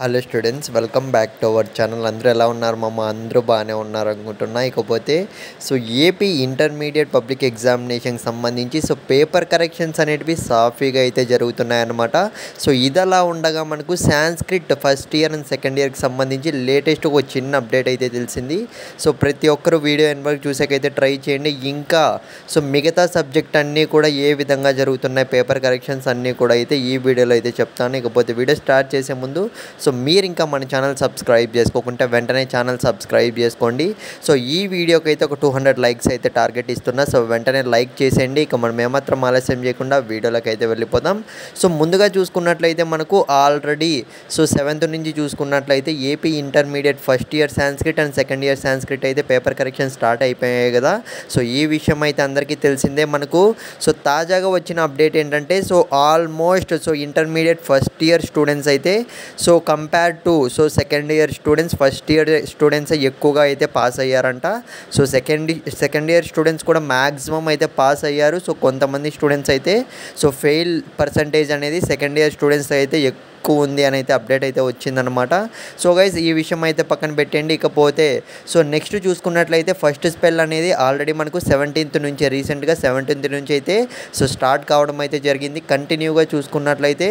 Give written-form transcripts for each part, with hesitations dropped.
Hello students, welcome back to our channel. అందరూ ఎలా ఉన్నారు మామ? అందరూ బాగానే ఉన్నారు అనుకుంటున్నా. ఇకపోతే ఏపీ ఇంటర్మీడియట్ పబ్లిక్ ఎగ్జామినేషన్కి సంబంధించి పేపర్ కరెక్షన్స్ అనేటివి సాఫీగా అయితే జరుగుతున్నాయన్నమాట. ఇదలా ఉండగా మనకు Sanskrit first year and second ఇయర్కి సంబంధించి లేటెస్ట్ ఒక చిన్న అప్డేట్ అయితే తెలిసింది. ప్రతి ఒక్కరు వీడియో ఎండ్ వరకు చూసాకైతే ట్రై చేయండి. ఇంకా మిగతా సబ్జెక్ట్ అన్నీ కూడా ఏ విధంగా జరుగుతున్నాయి, పేపర్ కరెక్షన్స్ అన్నీ కూడా అయితే ఈ వీడియోలో అయితే చెప్తాను. ఇకపోతే వీడియో స్టార్ట్ చేసే ముందు మీరు ఇంకా మన ఛానల్ సబ్స్క్రైబ్ చేసుకోకుంటే వెంటనే ఛానల్ సబ్స్క్రైబ్ చేసుకోండి. ఈ వీడియోకి అయితే ఒక 200 లైక్స్ అయితే టార్గెట్ ఇస్తున్నా. వెంటనే లైక్ చేసేయండి. ఇక మనం ఏమాత్రం ఆలస్యం చేయకుండా వీడియోలోకి అయితే వెళ్ళిపోదాం. ముందుగా చూసుకున్నట్లయితే మనకు ఆల్రెడీ 7th నుంచి చూసుకున్నట్లయితే AP intermediate first year Sanskrit and second year Sanskrit అయితే పేపర్ కరెక్షన్ స్టార్ట్ అయిపోయాయి కదా. ఈ విషయం అయితే అందరికీ తెలిసిందే మనకు. తాజాగా వచ్చిన అప్డేట్ ఏంటంటే almost intermediate first year students అయితే compare to second year students first year students ఎక్కువగా అయితే పాస్ అయ్యారంట. సెకండ్ ఇయర్ స్టూడెంట్స్ కూడా మ్యాక్సిమం అయితే పాస్ అయ్యారు. కొంతమంది స్టూడెంట్స్ అయితే ఫెయిల్ పర్సంటేజ్ అనేది సెకండ్ ఇయర్ స్టూడెంట్స్ అయితే ఎక్కువ ఉంది అని అయితే అప్డేట్ అయితే వచ్చిందనమాట. గైస్ ఈ విషయం అయితే పక్కన పెట్టండి. ఇకపోతే నెక్స్ట్ చూసుకున్నట్లయితే ఫస్ట్ స్పెల్ అనేది ఆల్రెడీ మనకు 17th నుంచి రీసెంట్గా 17th నుంచి అయితే స్టార్ట్ కావడం అయితే జరిగింది. కంటిన్యూగా చూసుకున్నట్లయితే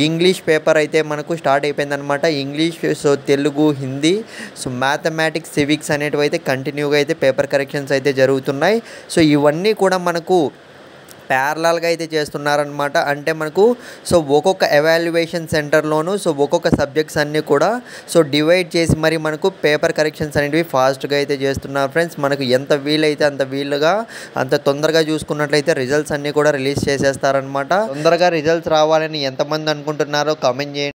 ఇంగ్లీష్ పేపర్ అయితే మనకు స్టార్ట్ అయిపోయిందనమాట. English, Telugu, Hindi, mathematics, civics అనేటివి అయితే కంటిన్యూగా అయితే పేపర్ కరెక్షన్స్ అయితే జరుగుతున్నాయి. ఇవన్నీ కూడా మనకు ప్యారలల్గా అయితే చేస్తున్నారనమాట. అంటే మనకు ఒక్కొక్క ఎవాల్యుయేషన్ సెంటర్లోనూ ఒక్కొక్క సబ్జెక్ట్స్ అన్నీ కూడా డివైడ్ చేసి మరి మనకు పేపర్ కరెక్షన్స్ అనేటివి ఫాస్ట్గా అయితే చేస్తున్నారు ఫ్రెండ్స్. మనకు ఎంత వీలైతే అంత వీలుగా అంత తొందరగా చూసుకున్నట్లయితే రిజల్ట్స్ అన్నీ కూడా రిలీజ్ చేసేస్తారనమాట. తొందరగా రిజల్ట్స్ రావాలని ఎంతమంది అనుకుంటున్నారో కామెంట్ చేయండి.